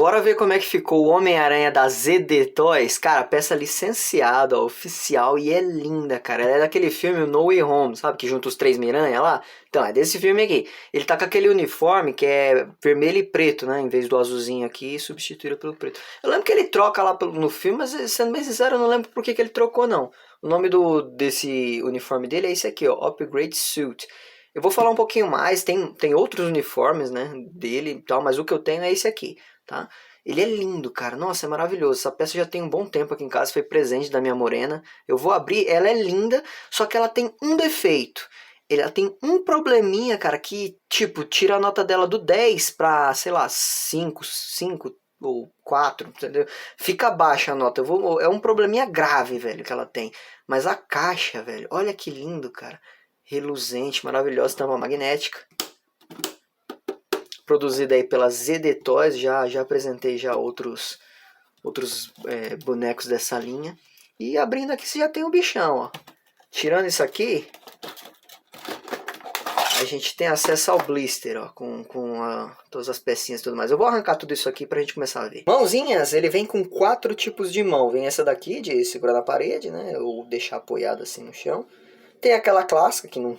Bora ver como é que ficou o Homem-Aranha da ZD Toys. Cara, peça licenciada, ó, oficial, e é linda, cara. Ela é daquele filme No Way Home, sabe? Que junta os três Miranha lá. Então, é desse filme aqui. Ele tá com aquele uniforme que é vermelho e preto, né? Em vez do azulzinho aqui, substituído pelo preto. Eu lembro que ele troca lá no filme, mas sendo bem sincero, eu não lembro por que ele trocou, não. O nome desse uniforme dele é esse aqui, ó. Upgrade Suit. Eu vou falar um pouquinho mais, tem outros uniformes, né, dele e tal, mas o que eu tenho é esse aqui, tá? Ele é lindo, cara, nossa, é maravilhoso. Essa peça já tem um bom tempo aqui em casa, foi presente da minha morena. Eu vou abrir, ela é linda, só que ela tem um defeito. Ela tem um probleminha, cara, que, tipo, tira a nota dela do 10 pra, sei lá, 5 ou 4, entendeu? Fica baixa a nota. É um probleminha grave, velho, que ela tem. Mas a caixa, velho, olha que lindo, cara. Reluzente, maravilhosa, tampa magnética. Produzida aí pela ZD Toys, já apresentei já outros bonecos dessa linha. E abrindo aqui você já tem o bichão, ó. Tirando isso aqui, a gente tem acesso ao blister, ó, com todas as pecinhas e tudo mais. Eu vou arrancar tudo isso aqui pra gente começar a ver. Mãozinhas, ele vem com 4 tipos de mão. Vem essa daqui de segurar na parede, né, ou deixar apoiado assim no chão. Tem aquela clássica que não,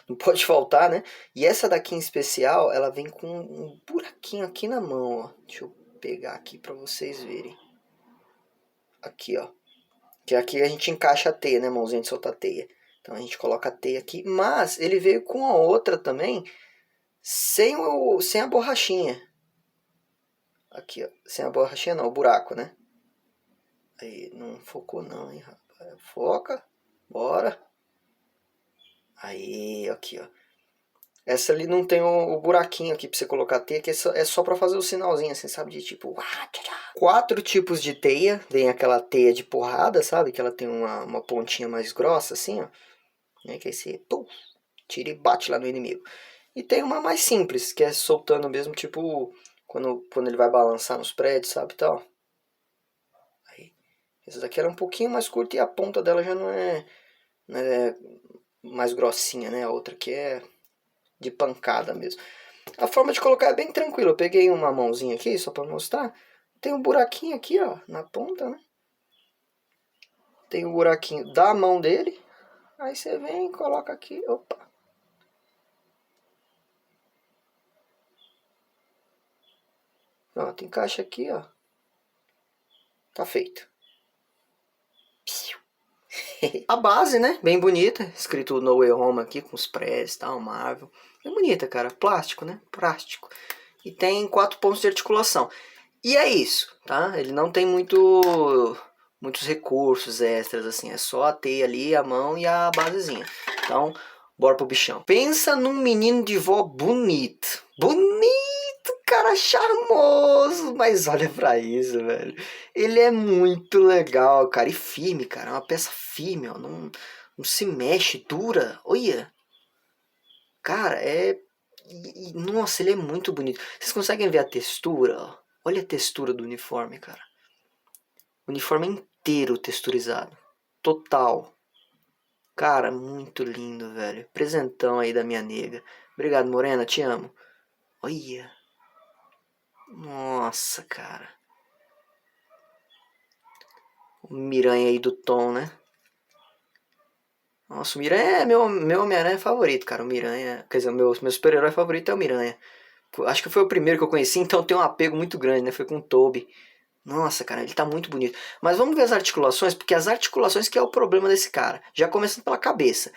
não pode faltar, né? E essa daqui em especial, ela vem com um buraquinho aqui na mão, ó. Deixa eu pegar aqui pra vocês verem. Aqui, ó. Que aqui a gente encaixa a teia, né? Mãozinha de soltar a teia. Então a gente coloca a teia aqui. Mas ele veio com a outra também, sem a borrachinha. Aqui, ó. Sem a borrachinha não, o buraco, né? Aí, não focou não, hein, rapaz. Foca. Bora. Aí, aqui, ó. Essa ali não tem o buraquinho aqui pra você colocar a teia, que é só pra fazer o sinalzinho, assim, sabe? De tipo... 4 tipos de teia. Vem aquela teia de porrada, sabe? Que ela tem uma pontinha mais grossa, assim, ó. Né? Que aí você tira e bate lá no inimigo. E tem uma mais simples, que é soltando mesmo, tipo... Quando ele vai balançar nos prédios, sabe? Tal. Aí. Essa daqui era um pouquinho mais curta e a ponta dela já não é mais grossinha, né? A outra aqui é... de pancada mesmo. A forma de colocar é bem tranquila. Eu peguei uma mãozinha aqui, só para mostrar. Tem um buraquinho aqui, ó, na ponta, né? Tem um buraquinho da mão dele. Aí você vem e coloca aqui. Opa. Pronto, encaixa aqui, ó. Tá feito. A base, né? Bem bonita. Escrito No Way Home aqui, com os prédios e tal, Marvel. Bem bonita, cara. Plástico, né? Plástico. E tem 4 pontos de articulação. E é isso, tá? Ele não tem muitos recursos extras, assim. É só a teia ali, a mão e a basezinha. Então, bora pro bichão. Pensa num menino de vó bonito. Bonito, cara, charmoso. Mas olha pra isso, velho. Ele é muito legal, cara. E firme, cara. É uma peça firme, ó. Não se mexe, dura. Olha. Cara, nossa, ele é muito bonito. Vocês conseguem ver a textura, ó? Olha a textura do uniforme, cara. O uniforme inteiro texturizado. Total. Cara, muito lindo, velho. Presentão aí da minha nega. Obrigado, Morena, te amo. Olha. Nossa, cara. O Miranha aí do Tom, né? Nossa, o Miranha é meu Homem-Aranha favorito, cara. O Miranha. Quer dizer, o meu super-herói favorito é o Miranha. Acho que foi o primeiro que eu conheci, então tem um apego muito grande, né? Foi com o Tobey. Nossa, cara, ele tá muito bonito. Mas vamos ver as articulações, porque as articulações que é o problema desse cara. Já começando pela cabeça.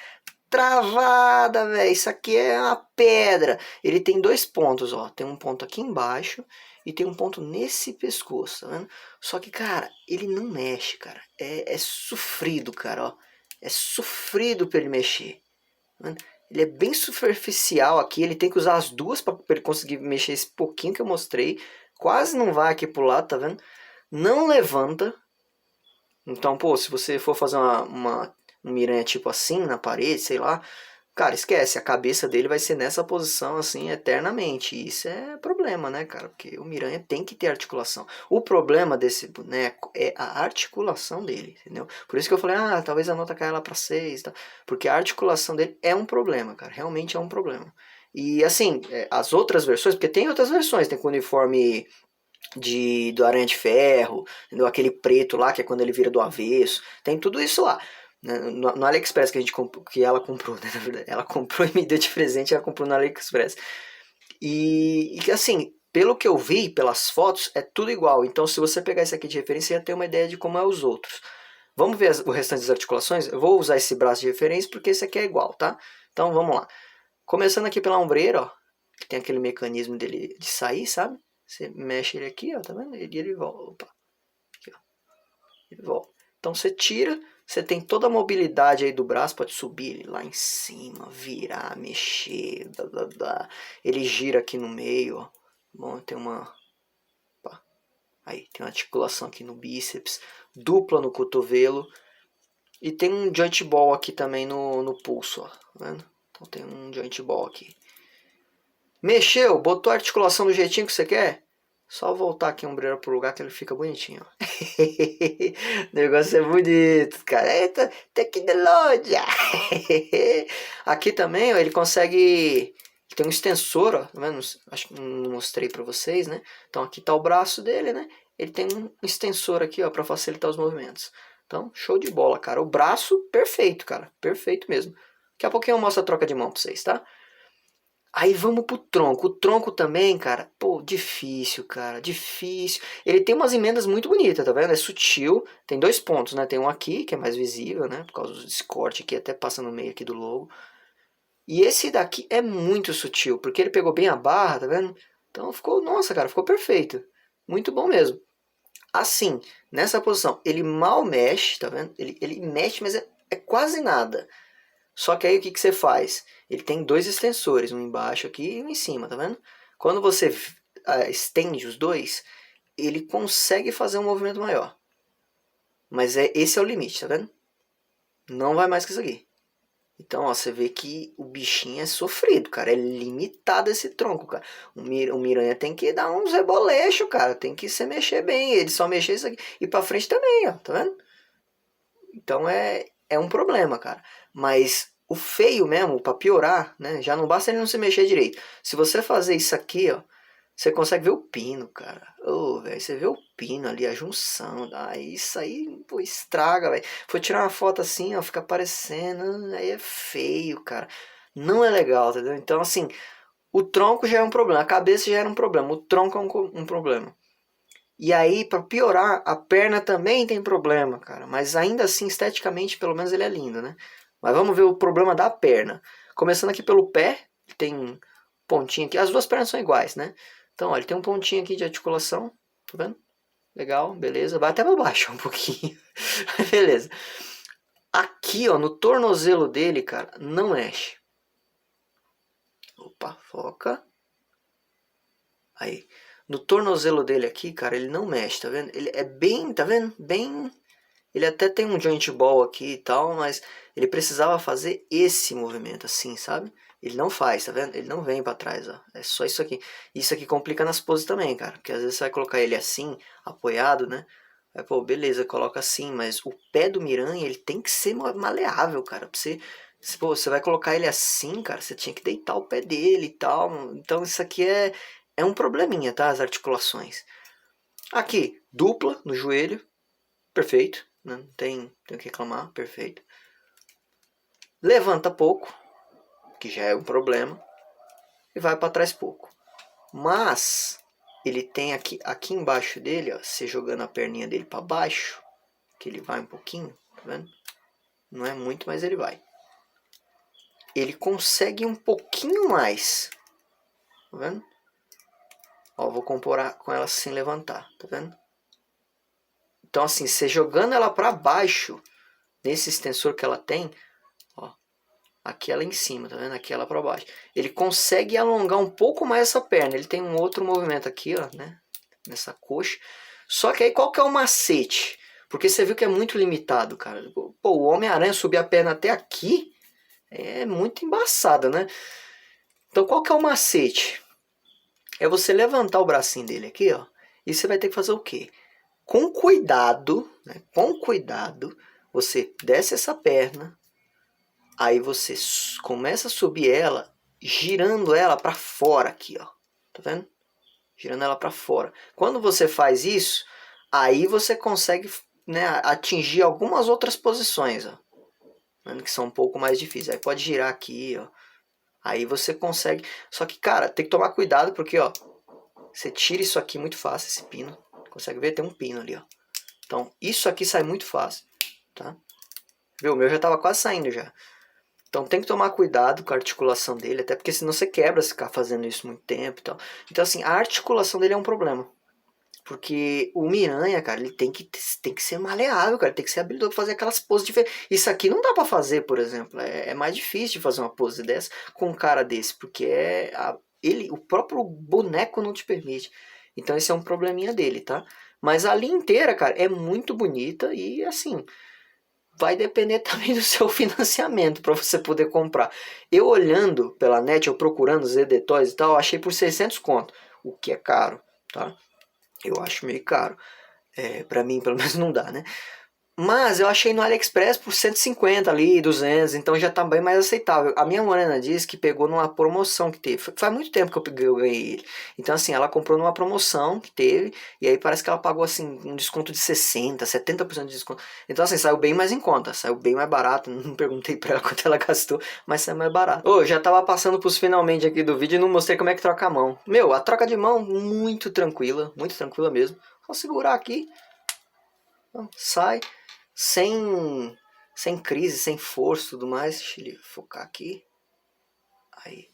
Travada, velho. Isso aqui é uma pedra. Ele tem 2 pontos, ó. Tem um ponto aqui embaixo e tem um ponto nesse pescoço, tá vendo? Só que, cara, ele não mexe, cara. É sofrido, cara, ó. É sofrido pra ele mexer. Tá vendo? Ele é bem superficial aqui. Ele tem que usar as duas pra ele conseguir mexer esse pouquinho que eu mostrei. Quase não vai aqui pro lado, tá vendo? Não levanta. Então, pô, se você for fazer um miranha tipo assim na parede, sei lá, cara, esquece, a cabeça dele vai ser nessa posição assim eternamente. E isso é problema, né, cara? Porque o miranha tem que ter articulação. O problema desse boneco é a articulação dele, entendeu? Por isso que eu falei, talvez a nota caia lá pra 6, tá? Porque a articulação dele é um problema, cara, realmente é um problema. E assim, as outras versões, porque tem outras versões, tem com uniforme do Aranha de Ferro, entendeu? Aquele preto lá, que é quando ele vira do avesso. Tem tudo isso lá. Né? No AliExpress que ela comprou, né? Na verdade. Ela comprou e me deu de presente, ela comprou no AliExpress. E assim, pelo que eu vi, pelas fotos, é tudo igual. Então, se você pegar esse aqui de referência, você ia ter uma ideia de como é os outros. Vamos ver o restante das articulações? Eu vou usar esse braço de referência porque esse aqui é igual, tá? Então, vamos lá. Começando aqui pela ombreira, ó. Que tem aquele mecanismo dele de sair, sabe? Você mexe ele aqui, ó, tá vendo? Ele volta. Opa. Aqui, ó. Ele volta. Então, você tira, você tem toda a mobilidade aí do braço, pode subir ele lá em cima, virar, mexer, blá, blá, blá. Ele gira aqui no meio, ó. Bom, tem uma... Opa. Aí, tem uma articulação aqui no bíceps, dupla no cotovelo. E tem um joint ball aqui também no pulso, ó. Tá vendo? Então tem um joint ball aqui. Mexeu, botou a articulação do jeitinho que você quer? Só voltar aqui a ombreira pro lugar que ele fica bonitinho. Ó. O negócio é bonito, cara. Eita, tecnologia! Aqui também, ó, ele consegue... Tem um extensor, ó, tá vendo? Acho que não mostrei pra vocês, né? Então aqui tá o braço dele, né? Ele tem um extensor aqui, ó, pra facilitar os movimentos. Então, show de bola, cara. O braço, perfeito, cara. Perfeito mesmo. Daqui a pouquinho eu mostro a troca de mão pra vocês, tá? Aí vamos pro tronco. O tronco também, cara, pô, difícil, cara, difícil. Ele tem umas emendas muito bonitas, tá vendo? É sutil. Tem dois pontos, né? Tem um aqui, que é mais visível, né? Por causa desse corte aqui, até passa no meio aqui do logo. E esse daqui é muito sutil, porque ele pegou bem a barra, tá vendo? Então ficou, nossa, cara, ficou perfeito. Muito bom mesmo. Assim, nessa posição, ele mal mexe, tá vendo? Ele mexe, mas é quase nada. Só que aí o que você faz? Ele tem dois extensores, um embaixo aqui e um em cima, tá vendo? Quando você estende os dois, ele consegue fazer um movimento maior. Mas esse é o limite, tá vendo? Não vai mais que isso aqui. Então, ó, você vê que o bichinho é sofrido, cara. É limitado esse tronco, cara. O Miranha tem que dar uns rebolechos, cara. Tem que se mexer bem. Ele só mexer isso aqui. E pra frente também, ó. Tá vendo? Então é um problema, cara. Mas o feio mesmo, pra piorar, né? Já não basta ele não se mexer direito. Se você fazer isso aqui, ó, você consegue ver o pino, cara. Ô, velho, você vê o pino ali, a junção. Isso aí, pô, estraga, velho. Foi tirar uma foto assim, ó, fica aparecendo. Aí é feio, cara. Não é legal, entendeu? Então, assim, o tronco já é um problema, a cabeça já era um problema, o tronco é um problema. E aí, pra piorar, a perna também tem problema, cara. Mas ainda assim, esteticamente, pelo menos ele é lindo, né? Mas vamos ver o problema da perna. Começando aqui pelo pé, tem um pontinho aqui. As duas pernas são iguais, né? Então, olha, ele tem um pontinho aqui de articulação. Tá vendo? Legal, beleza. Vai até pra baixo um pouquinho. Beleza. Aqui, ó, no tornozelo dele, cara, não mexe. Opa, foca. Aí. No tornozelo dele aqui, cara, ele não mexe, tá vendo? Ele é bem, tá vendo? Bem... Ele até tem um joint ball aqui e tal, mas ele precisava fazer esse movimento assim, sabe? Ele não faz, tá vendo? Ele não vem pra trás, ó. É só isso aqui. Isso aqui complica nas poses também, cara. Porque às vezes você vai colocar ele assim, apoiado, né? Aí, pô, beleza, coloca assim, mas o pé do Miranha, ele tem que ser maleável, cara. Pra você, pô, você vai colocar ele assim, cara, você tinha que deitar o pé dele e tal. Então isso aqui é um probleminha, tá? As articulações. Aqui, dupla no joelho, perfeito. Não tem o que reclamar, perfeito. Levanta pouco, que já é um problema, e vai para trás pouco. Mas ele tem aqui embaixo dele, ó, você jogando a perninha dele para baixo, que ele vai um pouquinho, tá vendo? Não é muito, mas ele vai. Ele consegue um pouquinho mais, tá vendo? Ó, vou comparar com ela sem levantar, tá vendo? Então assim, você jogando ela para baixo, nesse extensor que ela tem, ó, aqui ela em cima, tá vendo? Aqui ela para baixo. Ele consegue alongar um pouco mais essa perna. Ele tem um outro movimento aqui, ó, né? Nessa coxa. Só que aí qual que é o macete? Porque você viu que é muito limitado, cara. Pô, o Homem-Aranha subir a perna até aqui é muito embaçado, né? Então qual que é o macete? É você levantar o bracinho dele aqui, ó. E você vai ter que fazer o quê? Com cuidado, né? Com cuidado, você desce essa perna. Aí você começa a subir ela, girando ela para fora aqui, ó. Tá vendo? girando ela para fora. Quando você faz isso, aí você consegue, né, atingir algumas outras posições, ó, que são um pouco mais difíceis. Aí pode girar aqui, ó. Aí você consegue. Só que, cara, tem que tomar cuidado porque, ó, você tira isso aqui muito fácil, esse pino. Consegue ver? Tem um pino ali, ó. Então, isso aqui sai muito fácil, tá? Viu? O meu já tava quase saindo já. Então tem que tomar cuidado com a articulação dele, até porque senão você quebra se ficar fazendo isso muito tempo e tal. Então, assim, a articulação dele é um problema. Porque o Miranha, cara, ele tem que ser maleável, cara. Ele tem que ser habilidoso pra fazer aquelas poses diferentes. Isso aqui não dá pra fazer, por exemplo. É mais difícil de fazer uma pose dessa com um cara desse. Porque o próprio boneco não te permite. Então esse é um probleminha dele, tá? Mas a linha inteira, cara, é muito bonita e assim, vai depender também do seu financiamento para você poder comprar. Eu olhando pela net, eu procurando os ZD Toys e tal, eu achei por 600 conto, o que é caro, tá? Eu acho meio caro. Pra mim, pelo menos, não dá, né? Mas eu achei no AliExpress por 150 ali, 200, então já tá bem mais aceitável. A minha morena disse que pegou numa promoção que teve. Faz muito tempo que eu ganhei ele. Então assim, ela comprou numa promoção que teve, e aí parece que ela pagou assim um desconto de 60, 70% de desconto. Então assim, saiu bem mais em conta, saiu bem mais barato. Não perguntei pra ela quanto ela gastou, mas saiu mais barato. Ô, já tava passando pros finalmente aqui do vídeo e não mostrei como é que troca a mão. Meu, a troca de mão muito tranquila mesmo. Só segurar aqui, sai. Sem crise, sem força e tudo mais. Deixa ele focar aqui. Aí.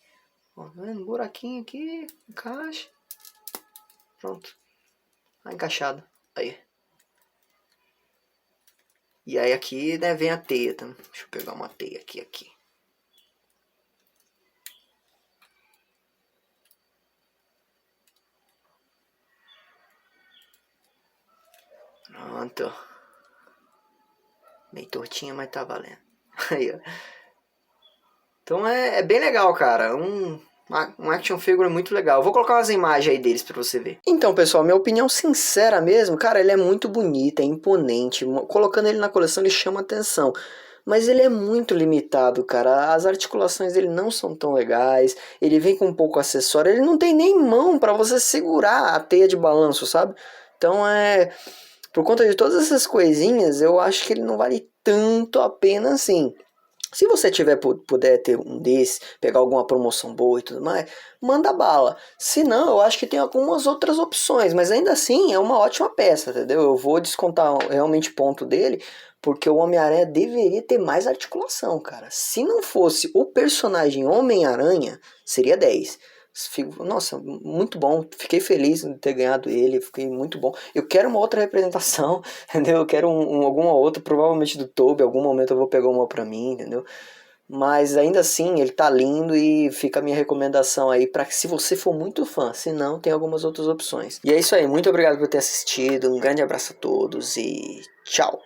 Ó, tá vendo? Um buraquinho aqui. Encaixa. Pronto. Tá encaixado. Aí. E aí aqui, né, vem a teia. Tá? Deixa eu pegar uma teia aqui. Pronto. Meio tortinha, mas tá valendo. Aí, ó. Então é bem legal, cara. Um action figure muito legal. Eu vou colocar umas imagens aí deles pra você ver. Então, pessoal, minha opinião sincera mesmo, cara, ele é muito bonito, é imponente. Colocando ele na coleção, ele chama atenção. Mas ele é muito limitado, cara. As articulações dele não são tão legais. Ele vem com um pouco acessório. Ele não tem nem mão pra você segurar a teia de balanço, sabe? Então por conta de todas essas coisinhas, eu acho que ele não vale tanto a pena assim. Se você puder ter um desse, pegar alguma promoção boa e tudo mais, manda bala. Se não, eu acho que tem algumas outras opções, mas ainda assim é uma ótima peça, entendeu? Eu vou descontar realmente ponto dele, porque o Homem-Aranha deveria ter mais articulação, cara. Se não fosse o personagem Homem-Aranha, seria 10. Nossa, muito bom. Fiquei feliz de ter ganhado ele. Fiquei muito bom. Eu quero uma outra representação, entendeu? Eu quero alguma outra, provavelmente do Tobey. Algum momento eu vou pegar uma pra mim, entendeu? Mas ainda assim, ele tá lindo e fica a minha recomendação aí para que se você for muito fã, se não, tem algumas outras opções. E é isso aí. Muito obrigado por ter assistido. Um grande abraço a todos e tchau.